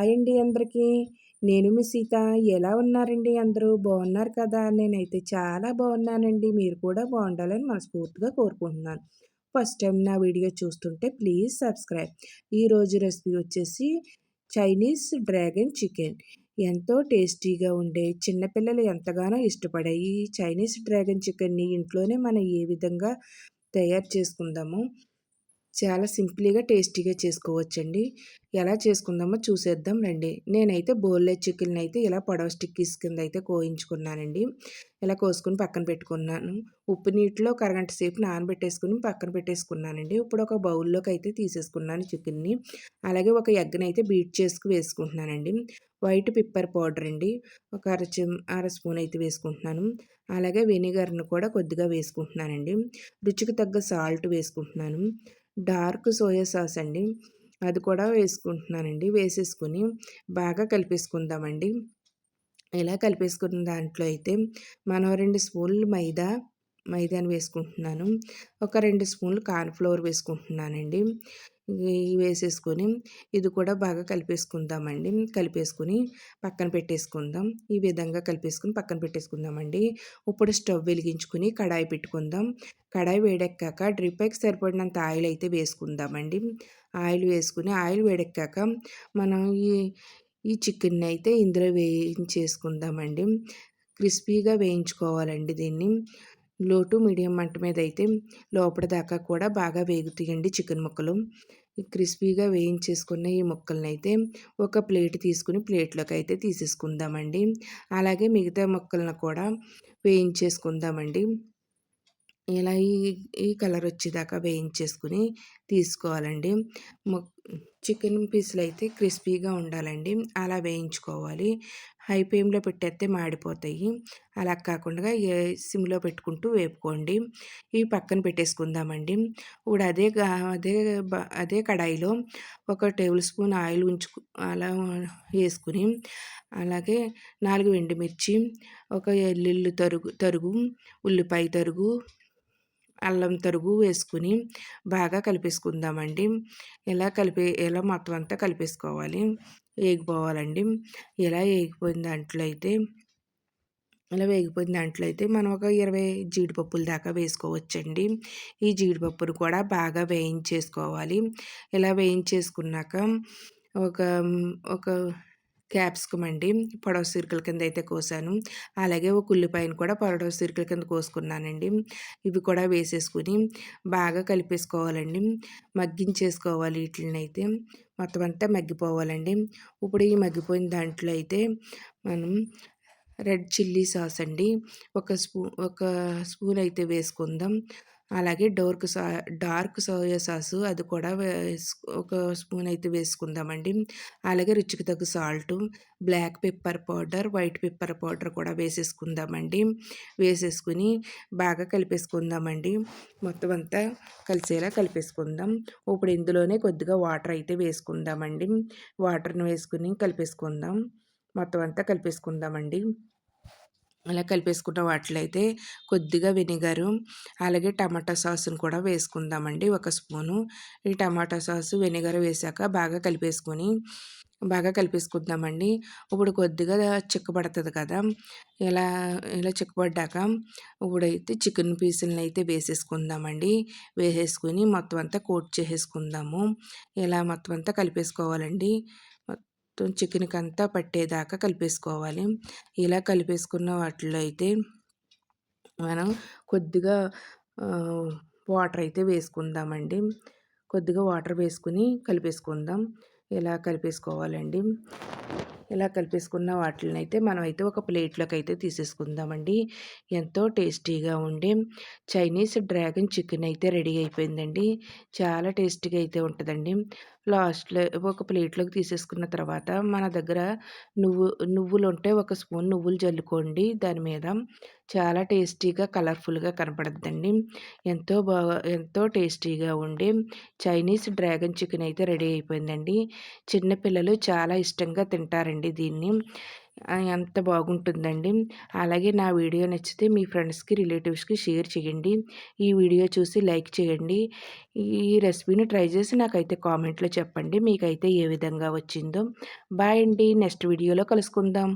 Hi అండి అందరికీ. నేను మీ సీత. ఎలా ఉన్నారండి అందరూ? బాగున్నారు కదా? నేనైతే చాలా బాగున్నానండి. మీరు కూడా బాగుండాలని మనస్ఫూర్తిగా కోరుకుంటున్నాను. ఫస్ట్ టైం నా వీడియో చూస్తుంటే ప్లీజ్ సబ్స్క్రైబ్. ఈరోజు రెసిపీ వచ్చేసి చైనీస్ డ్రాగన్ చికెన్. ఎంతో టేస్టీగా ఉండే చిన్నపిల్లలు ఎంతగానో ఇష్టపడే ఈ చైనీస్ డ్రాగన్ చికెన్ని ఇంట్లోనే మనం ఏ విధంగా తయారు చేసుకుందామో చాలా సింపుల్‌గా, టేస్టీగా చేసుకోవచ్చండి. ఎలా చేసుకుందామో చూసేద్దాం రండి. నేనైతే బోన్‌లెస్ చికెన్‌నైతే ఇలా పొడవు స్టిక్కీస్ కింద అయితే కోయించుకున్నానండి. ఇలా కోసుకొని పక్కన పెట్టుకున్నాను. ఉప్పు నీటిలో ఒక అరగంట సేపు నానబెట్టేసుకొని పక్కన పెట్టేసుకున్నానండి. ఇప్పుడు ఒక బౌల్‌లోకి అయితే తీసేసుకున్నాను చికెన్‌ని. అలాగే ఒక ఎగ్‌నైతే బీట్ చేసుకు వేసుకుంటున్నానండి. వైట్ పెప్పర్ పౌడర్ అండి. ఒక అర స్పూన్ అయితే వేసుకుంటున్నాను. అలాగే వెనిగర్‌ను కూడా కొద్దిగా వేసుకుంటున్నానండి. రుచికి తగ్గ సాల్ట్ వేసుకుంటున్నాను. డార్క్ సోయా సాస్ అండి. అది కూడా వేసుకుంటున్నానండి. వేసేసుకొని బాగా కలిపేసుకుందామండి. ఇలా కలిపేసుకున్న దాంట్లో అయితే మనం 2 స్పూన్లు మైదాని వేసుకుంటున్నాను. ఒక 2 స్పూన్లు కార్న్‌ఫ్లోర్ వేసుకుంటున్నానండి. వేసేసుకొని ఇది కూడా బాగా కలిపేసుకుందామండి. కలిపేసుకొని పక్కన పెట్టేసుకుందాం. ఈ విధంగా కలిపేసుకొని పక్కన పెట్టేసుకుందామండి. ఇప్పుడు స్టవ్ వెలిగించుకొని కడాయి పెట్టుకుందాం. కడాయి వేడెక్కాక డ్రీ ఫ్రైకి సరిపడినంత ఆయిల్ అయితే వేసుకుందామండి. ఆయిల్ వేసుకొని ఆయిల్ వేడెక్కాక మనం ఈ చికెన్‌ని అయితే ఇందులో వేయించేసుకుందామండి. క్రిస్పీగా వేయించుకోవాలండి దీన్ని. లో టు మీడియం మంట మీద అయితే లోపటి దాకా కూడా బాగా వేగుతాయండి చికెన్ ముక్కలు. క్రిస్పీగా వేయించేసుకున్న ఈ ముక్కలనైతే ఒక ప్లేట్ తీసుకుని ప్లేట్లోకి అయితే తీసేసుకుందామండి. అలాగే మిగతా ముక్కలను కూడా వేయించేసుకుందామండి. ఇలా ఈ కలర్ వచ్చేదాకా వేయించేసుకుని తీసుకోవాలండి. ము చికెన్ పీసులు అయితే క్రిస్పీగా ఉండాలండి. అలా వేయించుకోవాలి. హై ఫ్లేమ్‌లో పెట్టేస్తే మాడిపోతాయి. అలా కాకుండా సిమ్‌లో పెట్టుకుంటూ వేపుకోండి. ఇవి పక్కన పెట్టేసుకుందామండి. ఇప్పుడు అదే కడాయిలో ఒక టేబుల్ స్పూన్ ఆయిల్ అలా వేసుకుని అలాగే 4 ఎండుమిర్చి, ఒక ఎల్లుల్లి తరుగు, ఉల్లిపాయ తరుగు, అల్లం తరుగు వేసుకుని బాగా కలిపేసుకుందామండి. ఇలా మొత్తం అంతా కలిపేసుకోవాలి. ఏగిపోవాలండి. ఇలా వేగిపోయిన దాంట్లో అయితే మనం ఒక 20 జీడిపప్పుల దాకా వేసుకోవచ్చండి. ఈ జీడిపప్పును కూడా బాగా వేయించేసుకోవాలి. ఇలా వేయించేసుకున్నాక ఒక ఒక క్యాప్సికమ్ అండి పొడవు సిరుకల కింద అయితే కోసాను. అలాగే ఒక ఉల్లిపాయను కూడా పొడవు సిరుకల కింద కోసుకున్నానండి. ఇవి కూడా వేసేసుకుని బాగా కలిపేసుకోవాలండి. మగ్గించేసుకోవాలి వీటినైతే. మొత్తం అంతా మగ్గిపోవాలండి. ఇప్పుడు ఈ మగ్గిపోయిన దాంట్లో అయితే మనం రెడ్ చిల్లీ సాస్ అండి ఒక స్పూన్ అయితే వేసుకుందాం. అలాగే డార్క్ సోయా సాసు అది కూడా ఒక స్పూన్ అయితే వేసుకుందామండి. అలాగే రుచికి తగ్గ salt, black pepper powder, white pepper powder కూడా వేసేసుకుందామండి. వేసేసుకుని బాగా కలిపేసుకుందామండి. మొత్తం అంతా కలిసేలా కలిపేసుకుందాం. ఇప్పుడు ఇందులోనే కొద్దిగా వాటర్ అయితే వేసుకుందామండి. వాటర్‌ని వేసుకుని కలిపేసుకుందాం. మొత్తం అంతా కలిపేసుకుందామండి. అలా కలిపేసుకున్న వాటిలో అయితే కొద్దిగా వెనిగరు, అలాగే టమాటా సాస్‌ని కూడా వేసుకుందామండి ఒక స్పూను. ఈ టమాటా సాసు, వెనిగర్ వేశాక బాగా కలిపేసుకుందామండి. ఇప్పుడు కొద్దిగా చిక్కబడతది కదా! ఇలా ఇలా చిక్కబడ్డాక ఇప్పుడైతే చికెన్ పీసులని అయితే వేసేసుకుందామండి. వేసేసుకొని మొత్తం అంతా కోట్ చేసేసుకుందాము. ఇలా మొత్తం అంతా కలిపేసుకోవాలండి. మొత్తం చికెన్‌కంతా పట్టేదాకా కలిపేసుకోవాలి. ఇలా కలిపేసుకున్న వాటిలో అయితే మనం కొద్దిగా వాటర్ అయితే వేసుకుందామండి. కొద్దిగా వాటర్ వేసుకుని కలిపేసుకుందాం. ఇలా కలిపేసుకోవాలండి. ఇలా కలిపేసుకున్న వాటిలనైతే మనమైతే ఒక ప్లేట్లోకి అయితే తీసేసుకుందామండి. ఎంతో టేస్టీగా ఉండే చైనీస్ డ్రాగన్ చికెన్ అయితే రెడీ అయిపోయిందండి. చాలా టేస్టీగా అయితే ఉంటుందండి. లాస్ట్‌లో ఒక ప్లేట్లోకి తీసేసుకున్న తర్వాత మన దగ్గర నువ్వులుంటే ఒక స్పూన్ నువ్వులు జల్లుకోండి దాని మీద. చాలా టేస్టీగా, కలర్ఫుల్‌గా కనపడుద్దండి. ఎంతో టేస్టీగా ఉండే చైనీస్ డ్రాగన్ చికెన్ అయితే రెడీ అయిపోయిందండి. చిన్న పిల్లలు చాలా ఇష్టంగా తింటారండి దీన్ని. ఎంత బాగుంటుందండి. అలాగే నా వీడియో నచ్చితే మీ ఫ్రెండ్స్‌కి, రిలేటివ్స్‌కి షేర్ చేయండి. ఈ వీడియో చూసి లైక్ చేయండి. ఈ రెసిపీని ట్రై చేసి నాకైతే కామెంట్‌లో చెప్పండి. మీకైతే ఏ విధంగా వచ్చిందో. బాయ్ అండి. నెక్స్ట్ వీడియోలో కలుసుకుందాం.